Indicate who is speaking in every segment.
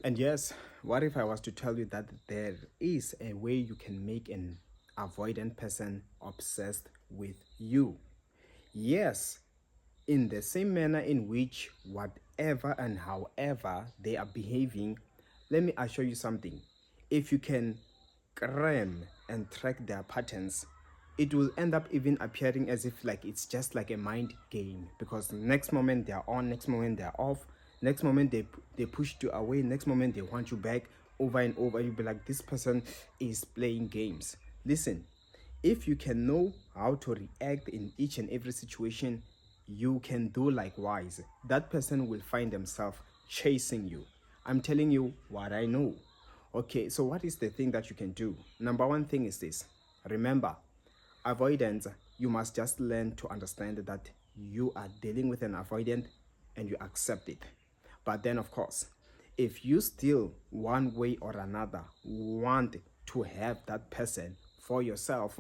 Speaker 1: And yes, what if I was to tell you that there is a way you can make an avoidant person obsessed with you? Yes, in the same manner in which whatever and however they are behaving, let me assure you something. If you can cram and track their patterns, it will end up even appearing as if like it's just like a mind game, because next moment they are on, next moment they are off, next moment they push you away, next moment they want you back, over and over. You'll be like, this person is playing games. Listen, if you can know how to react in each and every situation, you can do likewise. That person will find themselves chasing you. I'm telling you what I know. Okay, so what is the thing that you can do? Number one thing is this. Remember, avoidance, you must just learn to understand that you are dealing with an avoidant and you accept it. But then, of course, if you still, one way or another, want to have that person for yourself,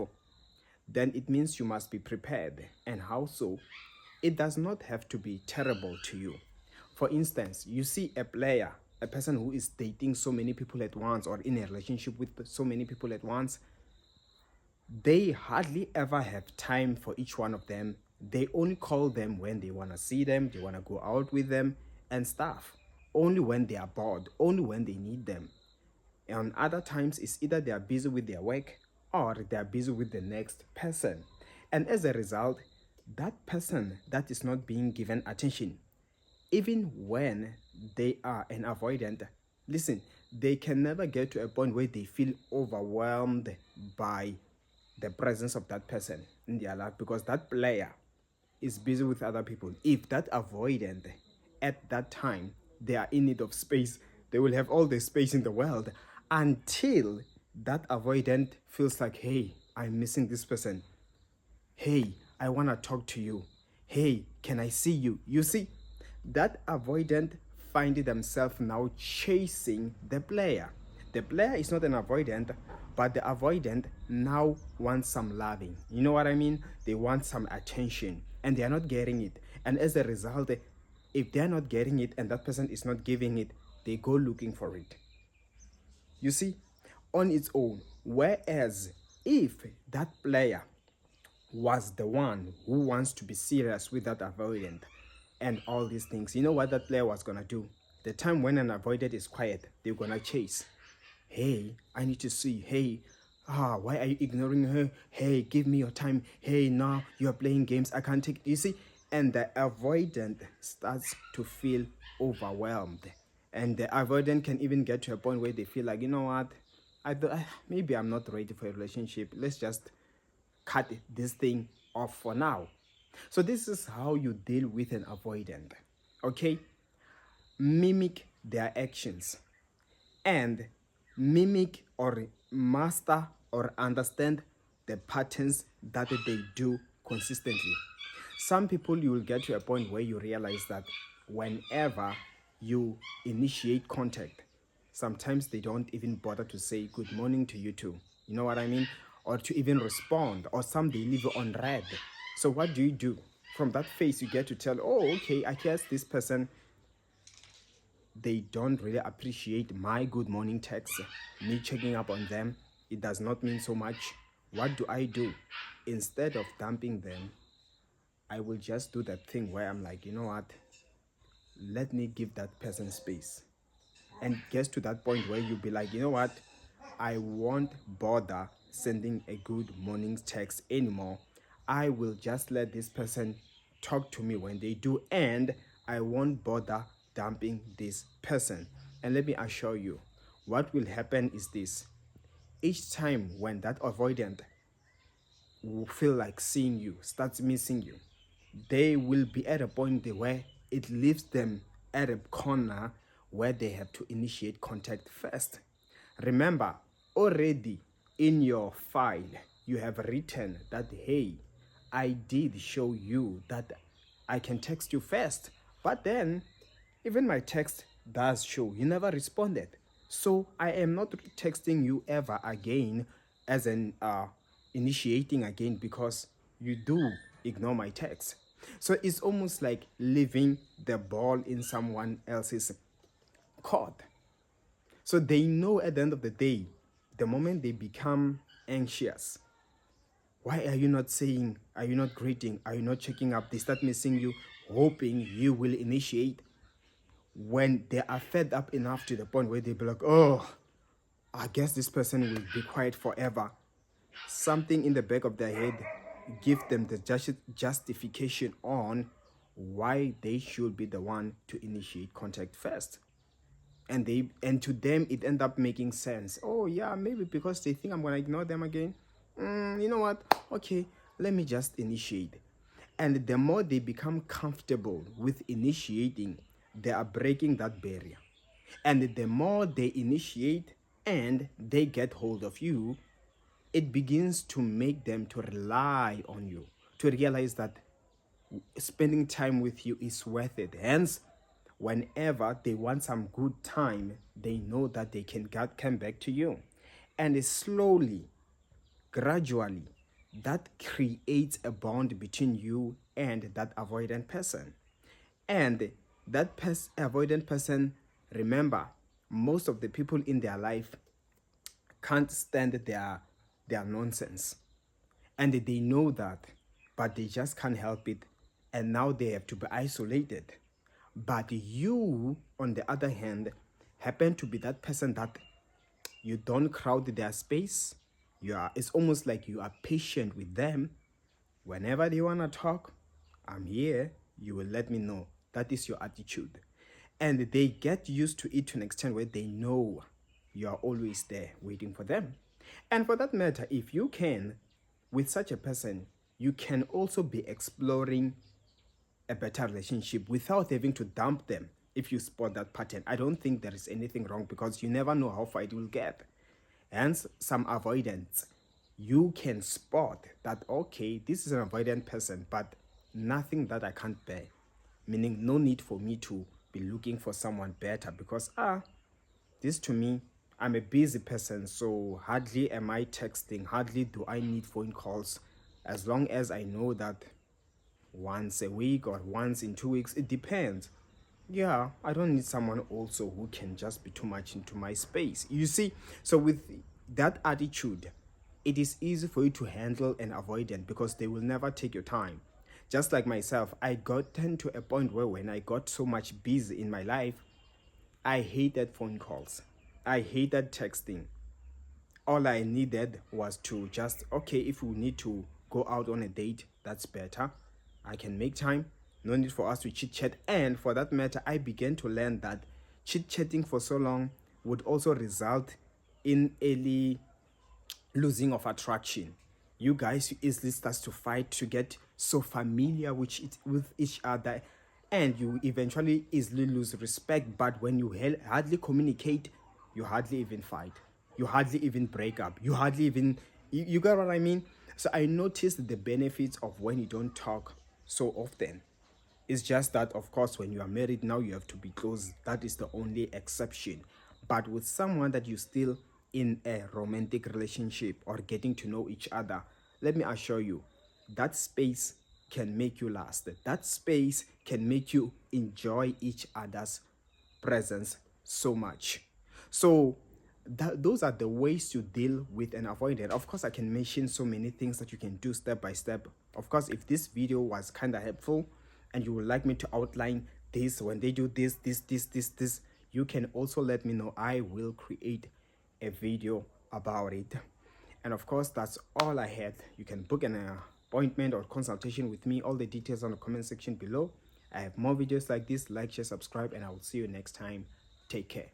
Speaker 1: then it means you must be prepared. And how so? It does not have to be terrible to you. For instance, you see a player, a person who is dating so many people at once or in a relationship with so many people at once, they hardly ever have time for each one of them. They only call them when they want to see them, they want to go out with them and stuff. Only when they are bored, only when they need them. And other times, it's either they are busy with their work or they are busy with the next person. And as a result, that person that is not being given attention, even when they are an avoidant, listen, they can never get to a point where they feel overwhelmed by the presence of that person in their life, because that player is busy with other people. If that avoidant at that time they are in need of space, they will have all the space in the world until that avoidant feels like, hey, I'm missing this person. Hey, I want to talk to you. Hey, can I see you? You see, that avoidant find themselves now chasing the player. The player is not an avoidant, but the avoidant now wants some loving. You know what I mean? They want some attention and they are not getting it. And as a result, if they are not getting it and that person is not giving it, they go looking for it. You see, on its own. Whereas if that player was the one who wants to be serious with that avoidant and all these things, you know what that player was gonna do? The time when an avoidant is quiet, they're gonna chase. Hey, I need to see. Hey, why are you ignoring her? Hey, give me your time. Hey, now you're playing games. I can't take it. You see? And the avoidant starts to feel overwhelmed. And the avoidant can even get to a point where they feel like, you know what? Maybe I'm not ready for a relationship. Let's just cut this thing off for now. So this is how you deal with an avoidant. Okay? Mimic their actions and mimic or master or understand the patterns that they do consistently. Some people, you will get to a point where you realize that whenever you initiate contact, sometimes they don't even bother to say good morning to you too. You know what I mean? Or to even respond, or some they leave on red. So what do you do? From that face, you get to tell, oh, okay, I guess this person, they don't really appreciate my good morning text, me checking up on them. It does not mean so much. What do? Instead of dumping them, I will just do that thing where I'm like, you know what? Let me give that person space. And gets to that point where you'll be like, you know what? I won't bother sending a good morning text anymore. I will just let this person talk to me when they do, and I won't bother dumping this person. And let me assure you, what will happen is this. Each time when that avoidant will feel like seeing you, starts missing you, they will be at a point where it leaves them at a corner where they have to initiate contact first. Remember, already in your file, you have written that, hey, I did show you that I can text you first, but then even my text does show you never responded. So I am not texting you ever again as an initiating again, because you do ignore my text. So it's almost like leaving the ball in someone else's court. So they know at the end of the day, the moment they become anxious, why are you not saying, are you not greeting, are you not checking up? They start missing you, hoping you will initiate. When they are fed up enough to the point where they be like, oh, I guess this person will be quiet forever. Something in the back of their head give them the justification on why they should be the one to initiate contact first. And to them it end up making sense. Oh yeah, maybe because they think I'm gonna ignore them again. You know what? Okay, let me just initiate. And the more they become comfortable with initiating, they are breaking that barrier. And the more they initiate and they get hold of you, it begins to make them to rely on you, to realize that spending time with you is worth it. Hence, whenever they want some good time, they know that they can come back to you. And slowly, gradually, that creates a bond between you and that avoidant person. And that avoidant person, remember, most of the people in their life can't stand their nonsense. And they know that, but they just can't help it. And now they have to be isolated. But you, on the other hand, happen to be that person that you don't crowd their space. It's almost like you are patient with them. Whenever they want to talk, I'm here. You will let me know. That is your attitude. And they get used to it to an extent where they know you are always there waiting for them. And for that matter, if you can, with such a person, you can also be exploring a better relationship without having to dump them. If you spot that pattern, I don't think there is anything wrong, because you never know how far it will get. Hence, some avoidance. You can spot that, okay, this is an avoidant person, but nothing that I can't bear. Meaning, no need for me to be looking for someone better, because this to me, I'm a busy person, so hardly am I texting, hardly do I need phone calls. As long as I know that once a week or once in 2 weeks, it depends. Yeah, I don't need someone also who can just be too much into my space. You see, so with that attitude, it is easy for you to handle an avoidant, because they will never take your time. Just like myself, I got to a point where when I got so much busy in my life, I hated phone calls. I hated texting. All I needed was to just, okay, if we need to go out on a date, that's better. I can make time. No need for us to chit chat. And for that matter, I began to learn that chit chatting for so long would also result in early losing of attraction. You guys easily start to fight, to get so familiar with each other, and you eventually easily lose respect. But when you hardly communicate, you hardly even fight, you hardly even break up, you hardly even, you got what I mean? So I noticed the benefits of when you don't talk so often. It's just that, of course, when you are married now, you have to be close. That is the only exception. But with someone that you still in a romantic relationship or getting to know each other, let me assure you, that space can make you last. That space can make you enjoy each other's presence so much. So those are the ways to deal with an avoidant. Of course, I can mention so many things that you can do step by step. Of course, if this video was kind of helpful and you would like me to outline this, when they do this, you can also let me know. I will create a video about it. And of course, that's all I had. You can book an appointment or consultation with me. All the details on the comment section below. I have more videos like this. Like, share, subscribe, and I will see you next time. Take care.